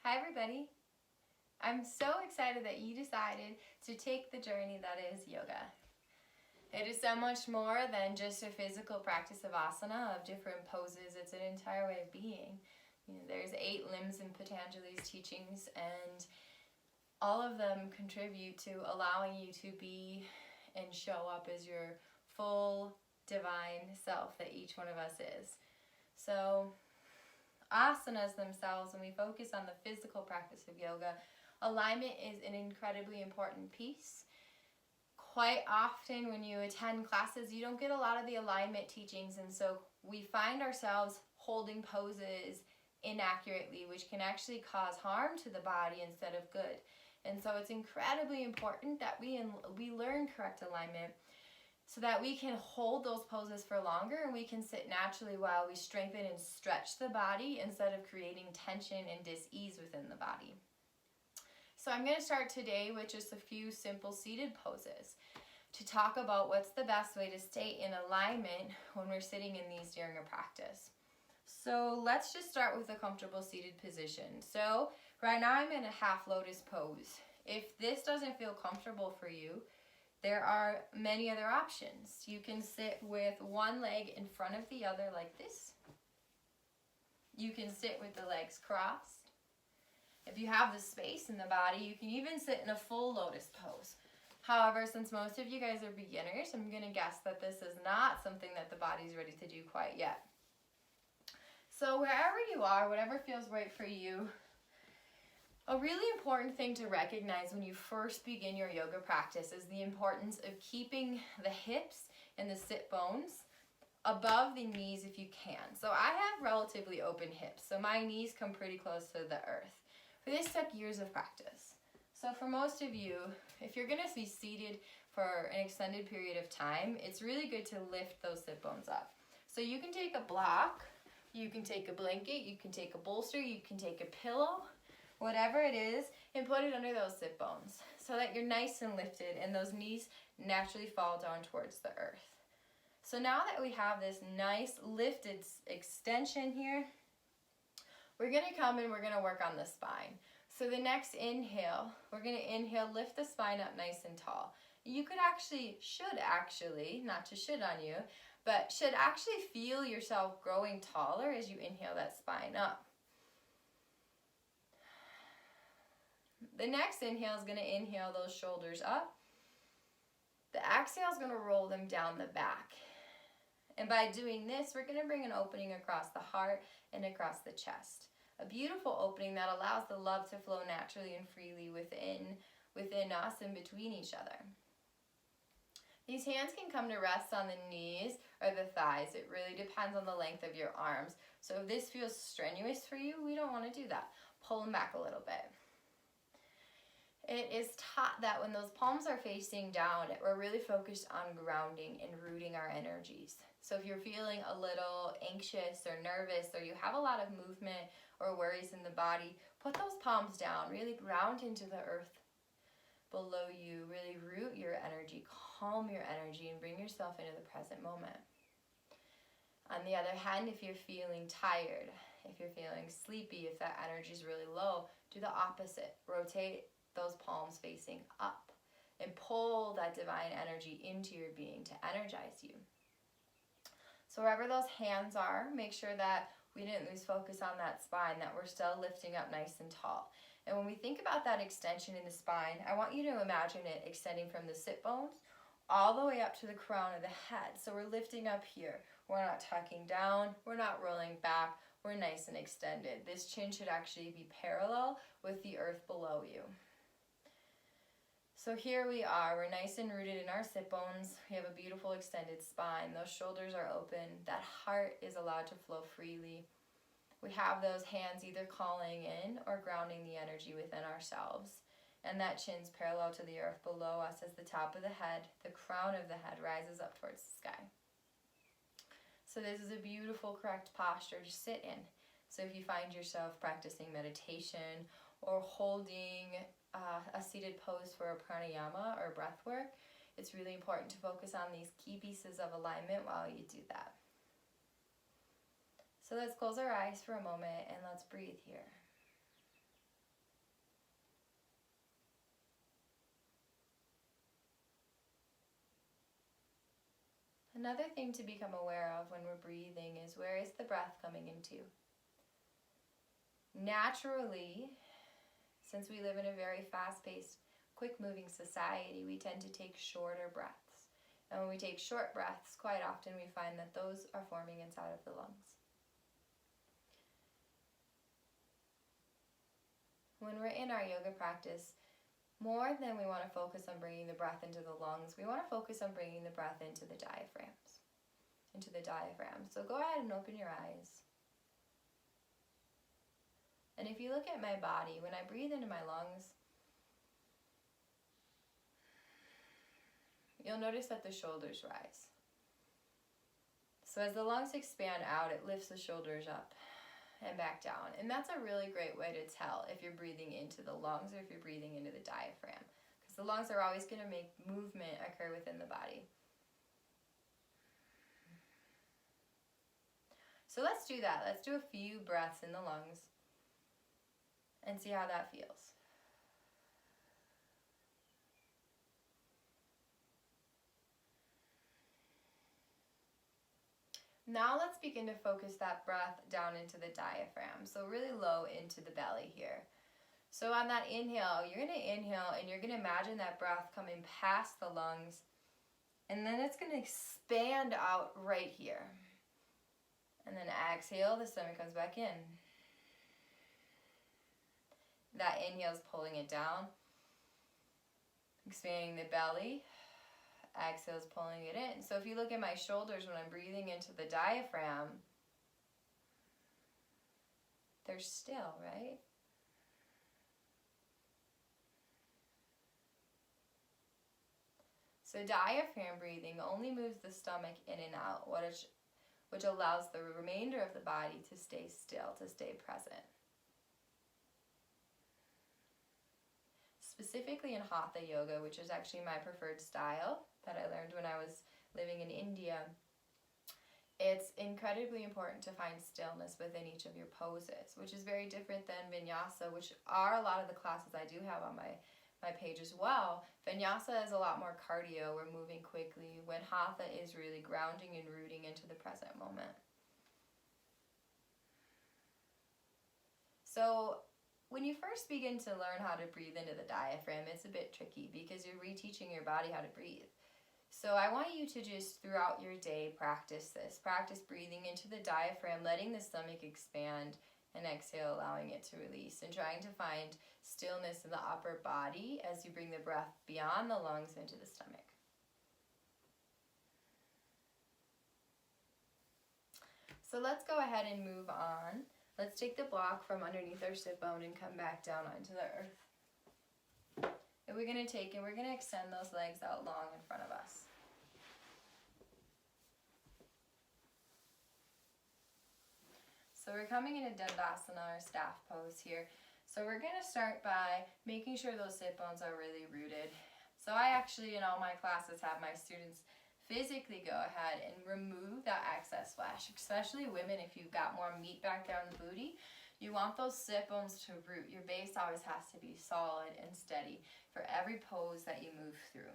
Hi everybody. I'm so excited that you decided to take the journey that is yoga. It is so much more than just a physical practice of asana, of different poses. It's an entire way of being. There's 8 limbs in Patanjali's teachings, and all of them contribute to allowing you to be and show up as your full divine self that each one of us is. So asanas themselves, when we focus on the physical practice of yoga, alignment is an incredibly important piece. Quite often when you attend classes, you don't get a lot of the alignment teachings, and so we find ourselves holding poses inaccurately, which can actually cause harm to the body instead of good. And so it's incredibly important that we learn correct alignment so that we can hold those poses for longer and we can sit naturally while we strengthen and stretch the body instead of creating tension and dis-ease within the body. So I'm going to start today with just a few simple seated poses to talk about what's the best way to stay in alignment when we're sitting in these during a practice. So let's just start with a comfortable seated position. So right now I'm in a half lotus pose. If this doesn't feel comfortable for you, there are many other options. You can sit with one leg in front of the other like this. You can sit with the legs crossed. If you have the space in the body, you can even sit in a full lotus pose. However, since most of you guys are beginners, I'm going to guess that this is not something that the body's ready to do quite yet. So wherever you are, whatever feels right for you, a really important thing to recognize when you first begin your yoga practice is the importance of keeping the hips and the sit bones above the knees if you can. So I have relatively open hips, so my knees come pretty close to the earth. But this took years of practice. So for most of you, if you're going to be seated for an extended period of time, it's really good to lift those sit bones up. So you can take a block, you can take a blanket, you can take a bolster, you can take a pillow, whatever it is, and put it under those sit bones so that you're nice and lifted and those knees naturally fall down towards the earth. So now that we have this nice lifted extension here, we're going to come and we're going to work on the spine. So the next inhale, we're going to inhale, lift the spine up nice and tall. You could should actually, not to should on you, but should actually feel yourself growing taller as you inhale that spine up. The next inhale is going to inhale those shoulders up. The exhale is going to roll them down the back. And by doing this, we're going to bring an opening across the heart and across the chest. A beautiful opening that allows the love to flow naturally and freely within us and between each other. These hands can come to rest on the knees or the thighs. It really depends on the length of your arms. So if this feels strenuous for you, we don't want to do that. Pull them back a little bit. It is taught that when those palms are facing down, we're really focused on grounding and rooting our energies. So if you're feeling a little anxious or nervous, or you have a lot of movement or worries in the body, put those palms down, really ground into the earth below you, really root your energy, calm your energy, and bring yourself into the present moment. On the other hand, if you're feeling tired, if you're feeling sleepy, if that energy is really low, do the opposite. Rotate those palms facing up and pull that divine energy into your being to energize you. So wherever those hands are, make sure that we didn't lose focus on that spine, that we're still lifting up nice and tall. And when we think about that extension in the spine, I want you to imagine it extending from the sit bones all the way up to the crown of the head. So we're lifting up here. We're not tucking down. We're not rolling back. We're nice and extended. This chin should actually be parallel with the earth below you. So here we are, we're nice and rooted in our sit bones. We have a beautiful extended spine. Those shoulders are open. That heart is allowed to flow freely. We have those hands either calling in or grounding the energy within ourselves. And that chin's parallel to the earth below us as the top of the head, the crown of the head rises up towards the sky. So this is a beautiful, correct posture to sit in. So if you find yourself practicing meditation or holding a seated pose for a pranayama or breath work, it's really important to focus on these key pieces of alignment while you do that. So let's close our eyes for a moment and let's breathe here. Another thing to become aware of when we're breathing is, where is the breath coming into? Naturally, since we live in a very fast-paced, quick-moving society, we tend to take shorter breaths. And when we take short breaths, quite often we find that those are forming inside of the lungs. When we're in our yoga practice, more than we want to focus on bringing the breath into the lungs, we want to focus on bringing the breath into the diaphragms. So go ahead and open your eyes. And if you look at my body, when I breathe into my lungs, you'll notice that the shoulders rise. So as the lungs expand out, it lifts the shoulders up and back down. And that's a really great way to tell if you're breathing into the lungs or if you're breathing into the diaphragm, because the lungs are always going to make movement occur within the body. So let's do that. Let's do a few breaths in the lungs and see how that feels. Now let's begin to focus that breath down into the diaphragm, so really low into the belly here. So on that inhale, you're going to inhale and you're going to imagine that breath coming past the lungs, and then it's going to expand out right here. And then exhale, the stomach comes back in. That inhale is pulling it down, expanding the belly. Exhale is pulling it in. So if you look at my shoulders when I'm breathing into the diaphragm, they're still, right? So diaphragm breathing only moves the stomach in and out, which allows the remainder of the body to stay still, to stay present. Specifically in Hatha Yoga, which is actually my preferred style that I learned when I was living in India, it's incredibly important to find stillness within each of your poses, which is very different than Vinyasa, which are a lot of the classes I do have on my page as well. Vinyasa is a lot more cardio, we're moving quickly, when Hatha is really grounding and rooting into the present moment. So when you first begin to learn how to breathe into the diaphragm, it's a bit tricky because you're reteaching your body how to breathe. So I want you to just, throughout your day, practice this. Practice breathing into the diaphragm, letting the stomach expand, and exhale, allowing it to release, and trying to find stillness in the upper body as you bring the breath beyond the lungs into the stomach. So let's go ahead and move on. Let's take the block from underneath our sit bone and come back down onto the earth. And we're going to extend those legs out long in front of us. So we're coming into Dandasana, or staff pose here. So we're going to start by making sure those sit bones are really rooted. So I actually, in all my classes, have my students physically go ahead and remove that excess flesh, especially women. If you've got more meat back there on the booty, you want those sit bones to root. Your base always has to be solid and steady for every pose that you move through.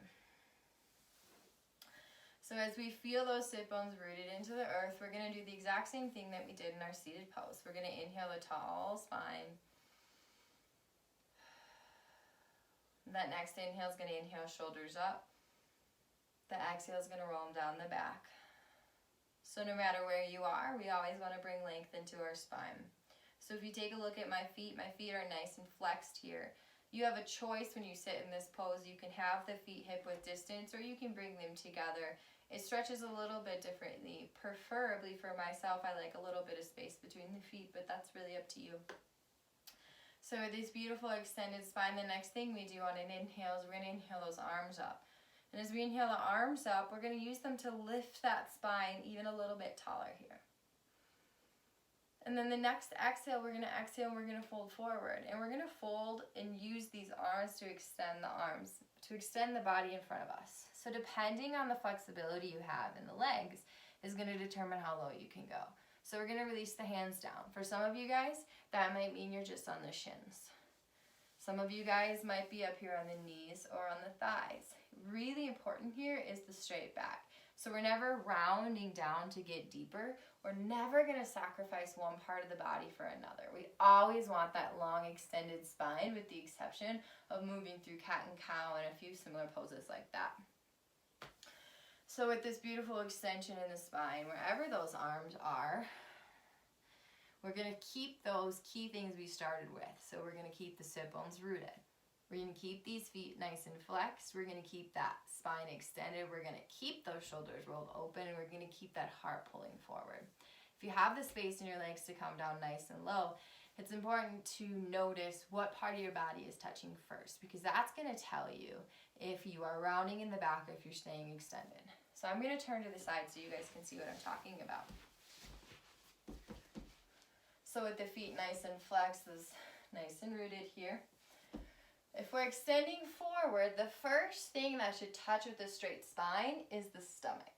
So as we feel those sit bones rooted into the earth, we're going to do the exact same thing that we did in our seated pose. We're going to inhale a tall spine. That next inhale is going to inhale shoulders up. The exhale is going to roll them down the back. So no matter where you are, we always want to bring length into our spine. So if you take a look at my feet are nice and flexed here. You have a choice when you sit in this pose. You can have the feet hip width distance, or you can bring them together. It stretches a little bit differently. Preferably for myself, I like a little bit of space between the feet, but that's really up to you. So this beautiful extended spine, the next thing we do on an inhale is we're going to inhale those arms up. And as we inhale the arms up, we're going to use them to lift that spine even a little bit taller here. And then the next exhale, we're going to exhale and we're going to fold forward. And we're going to fold and use these arms to extend the arms, to extend the body in front of us. So depending on the flexibility you have in the legs is going to determine how low you can go. So we're going to release the hands down. For some of you guys, that might mean you're just on the shins. Some of you guys might be up here on the knees or on the thighs. Really important here is the straight back. So we're never rounding down to get deeper. We're never going to sacrifice one part of the body for another. We always want that long extended spine, with the exception of moving through cat and cow and a few similar poses like that. So with this beautiful extension in the spine, wherever those arms are, we're going to keep those key things we started with. So we're going to keep the sit bones rooted. We're going to keep these feet nice and flexed. We're going to keep that spine extended. We're going to keep those shoulders rolled open, and we're going to keep that heart pulling forward. If you have the space in your legs to come down nice and low, it's important to notice what part of your body is touching first, because that's going to tell you if you are rounding in the back or if you're staying extended. So I'm going to turn to the side so you guys can see what I'm talking about. So with the feet nice and flexed, nice and rooted here. If we're extending forward, the first thing that should touch with a straight spine is the stomach,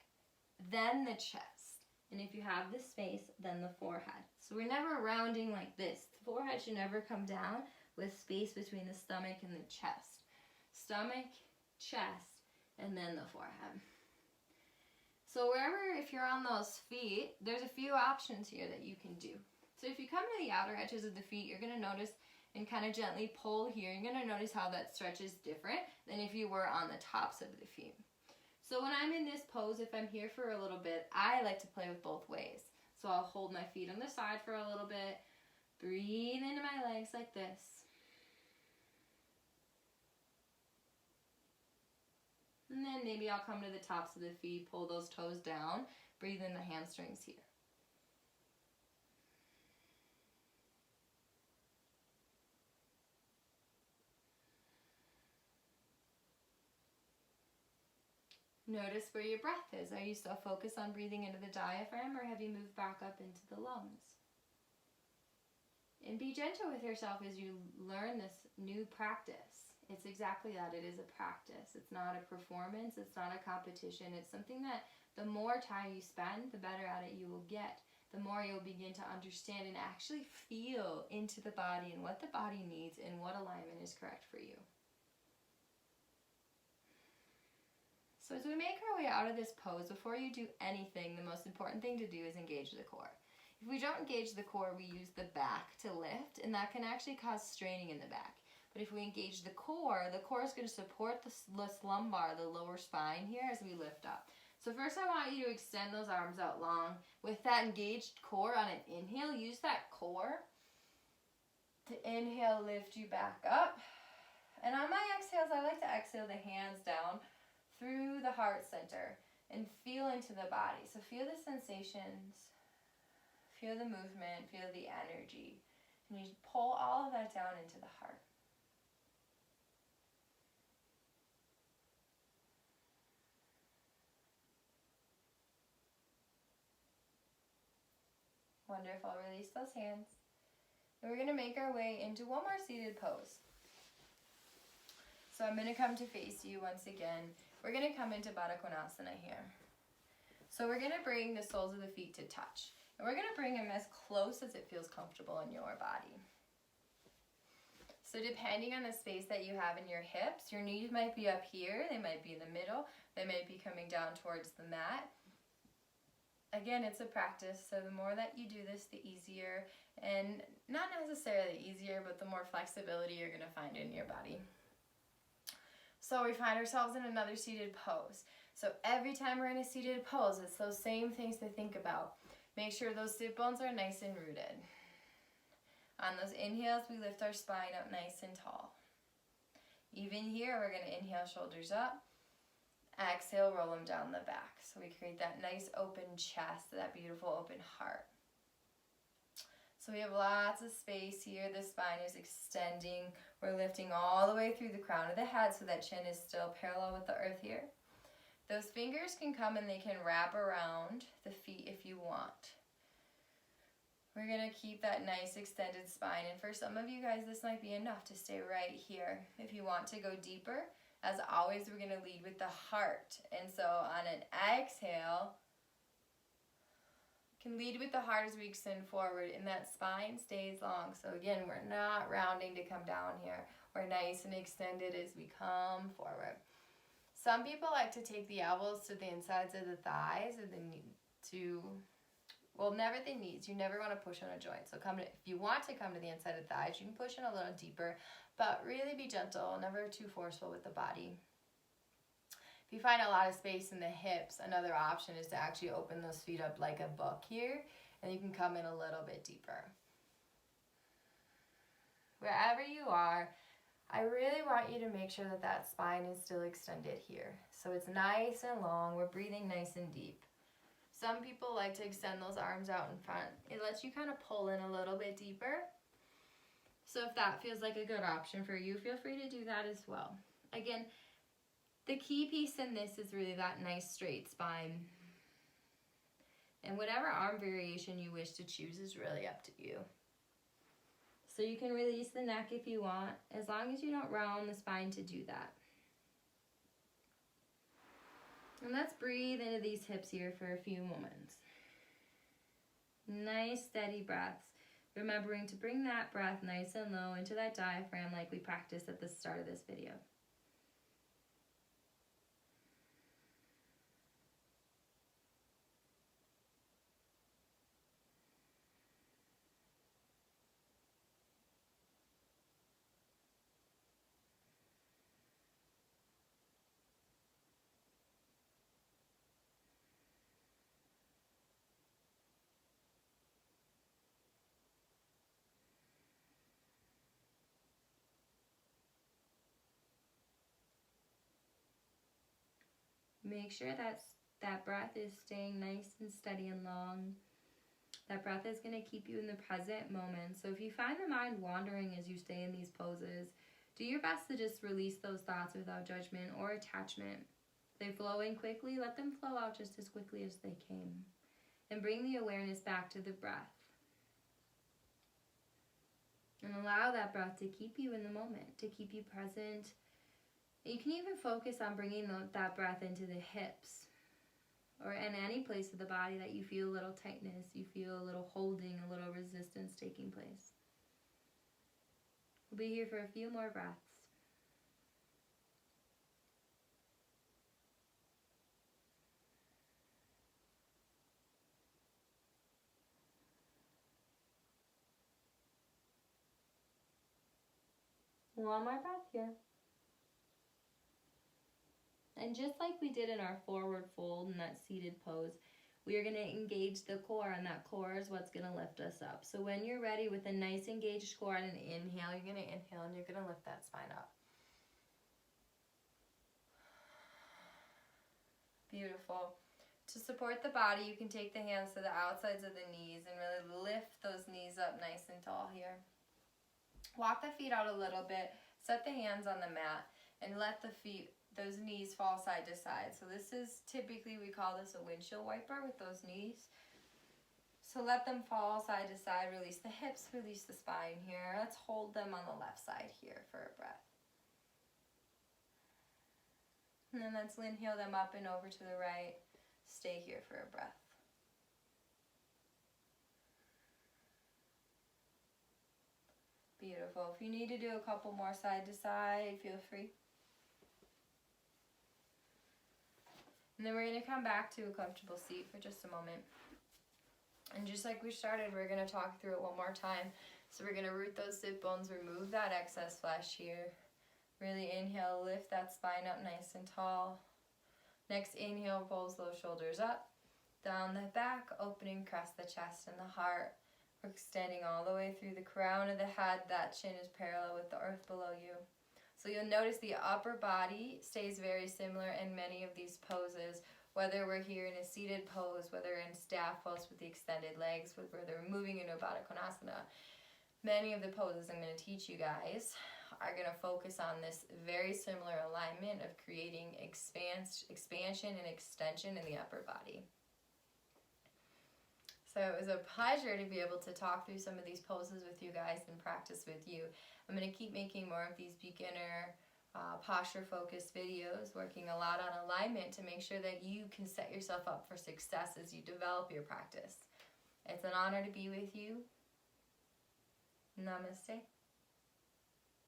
then the chest. And if you have the space, then the forehead. So we're never rounding like this. The forehead should never come down with space between the stomach and the chest. Stomach, chest, and then the forehead. So wherever, if you're on those feet, there's a few options here that you can do. So if you come to the outer edges of the feet, you're going to notice and kind of gently pull here. You're going to notice how that stretch is different than if you were on the tops of the feet. So when I'm in this pose, if I'm here for a little bit, I like to play with both ways. So I'll hold my feet on the side for a little bit, breathe into my legs like this. And then maybe I'll come to the tops of the feet, pull those toes down, breathe in the hamstrings here. Notice where your breath is. Are you still focused on breathing into the diaphragm, or have you moved back up into the lungs? And be gentle with yourself as you learn this new practice. It's exactly that. It is a practice. It's not a performance. It's not a competition. It's something that the more time you spend, the better at it you will get. The more you'll begin to understand and actually feel into the body and what the body needs and what alignment is correct for you. So as we make our way out of this pose, before you do anything, the most important thing to do is engage the core. If we don't engage the core, we use the back to lift, and that can actually cause straining in the back. But if we engage the core is going to support the lumbar, the lower spine here, as we lift up. So first I want you to extend those arms out long. With that engaged core on an inhale, use that core to inhale, lift you back up. And on my exhales, I like to exhale the hands down through the heart center and feel into the body. So feel the sensations, feel the movement, feel the energy. And you pull all of that down into the heart. Wonderful. Release those hands. And we're going to make our way into one more seated pose. So I'm going to come to face you once again. We're going to come into Baddha Konasana here. So we're going to bring the soles of the feet to touch. And we're going to bring them as close as it feels comfortable in your body. So depending on the space that you have in your hips, your knees might be up here, they might be in the middle, they might be coming down towards the mat. Again, it's a practice, so the more that you do this, the easier, and not necessarily easier, but the more flexibility you're going to find in your body. So we find ourselves in another seated pose. So every time we're in a seated pose, it's those same things to think about. Make sure those sit bones are nice and rooted. On those inhales, we lift our spine up nice and tall. Even here, we're going to inhale, shoulders up. Exhale, roll them down the back. So we create that nice open chest, that beautiful open heart. So we have lots of space here. The spine is extending. We're lifting all the way through the crown of the head so that chin is still parallel with the earth here. Those fingers can come and they can wrap around the feet if you want. We're going to keep that nice extended spine. And for some of you guys, this might be enough to stay right here. If you want to go deeper, as always, we're going to lead with the heart. And so on an exhale, can lead with the heart as we extend forward, and that spine stays long. So again, we're not rounding to come down here. We're nice and extended as we come forward. Some people like to take the elbows to the insides of the thighs and then never the knees. You never want to push on a joint. So if you want to come to the inside of the thighs, you can push in a little deeper, but really be gentle, never too forceful with the body. If you find a lot of space in the hips, another option is to actually open those feet up like a book here, and you can come in a little bit deeper. Wherever you are, I really want you to make sure that that spine is still extended here. So it's nice and long, we're breathing nice and deep. Some people like to extend those arms out in front. It lets you kind of pull in a little bit deeper. So if that feels like a good option for you, feel free to do that as well. Again, the key piece in this is really that nice straight spine. And whatever arm variation you wish to choose is really up to you. So you can release the neck if you want, as long as you don't round the spine to do that. And let's breathe into these hips here for a few moments. Nice steady breaths. Remembering to bring that breath nice and low into that diaphragm like we practiced at the start of this video. Make sure that breath is staying nice and steady and long. That breath is going to keep you in the present moment. So if you find the mind wandering as you stay in these poses, do your best to just release those thoughts without judgment or attachment. If they flow in quickly, let them flow out just as quickly as they came. And bring the awareness back to the breath. And allow that breath to keep you in the moment, to keep you present. You can even focus on bringing that breath into the hips or in any place of the body that you feel a little tightness, you feel a little holding, a little resistance taking place. We'll be here for a few more breaths. One more breath here. And just like we did in our forward fold in that seated pose, we are going to engage the core, and that core is what's going to lift us up. So when you're ready with a nice engaged core and an inhale, you're going to inhale and you're going to lift that spine up. Beautiful. To support the body, you can take the hands to the outsides of the knees and really lift those knees up nice and tall here. Walk the feet out a little bit, set the hands on the mat, and let those knees fall side to side. So this is typically, we call this a windshield wiper with those knees. So let them fall side to side, release the hips, release the spine here. Let's hold them on the left side here for a breath. And then let's inhale them up and over to the right. Stay here for a breath. Beautiful. If you need to do a couple more side to side, feel free. And then we're going to come back to a comfortable seat for just a moment. And just like we started, we're going to talk through it one more time. So we're going to root those sit bones, remove that excess flesh here. Really inhale, lift that spine up nice and tall. Next inhale, pulls those shoulders up, down the back, opening, crest the chest and the heart. We're extending all the way through the crown of the head. That chin is parallel with the earth below you. So you'll notice the upper body stays very similar in many of these poses, whether we're here in a seated pose, whether in staff pose with the extended legs, whether we're moving into a Baddha Konasana. Many of the poses I'm going to teach you guys are going to focus on this very similar alignment of creating expansion and extension in the upper body. So it was a pleasure to be able to talk through some of these poses with you guys and practice with you. I'm going to keep making more of these beginner posture-focused videos, working a lot on alignment to make sure that you can set yourself up for success as you develop your practice. It's an honor to be with you. Namaste.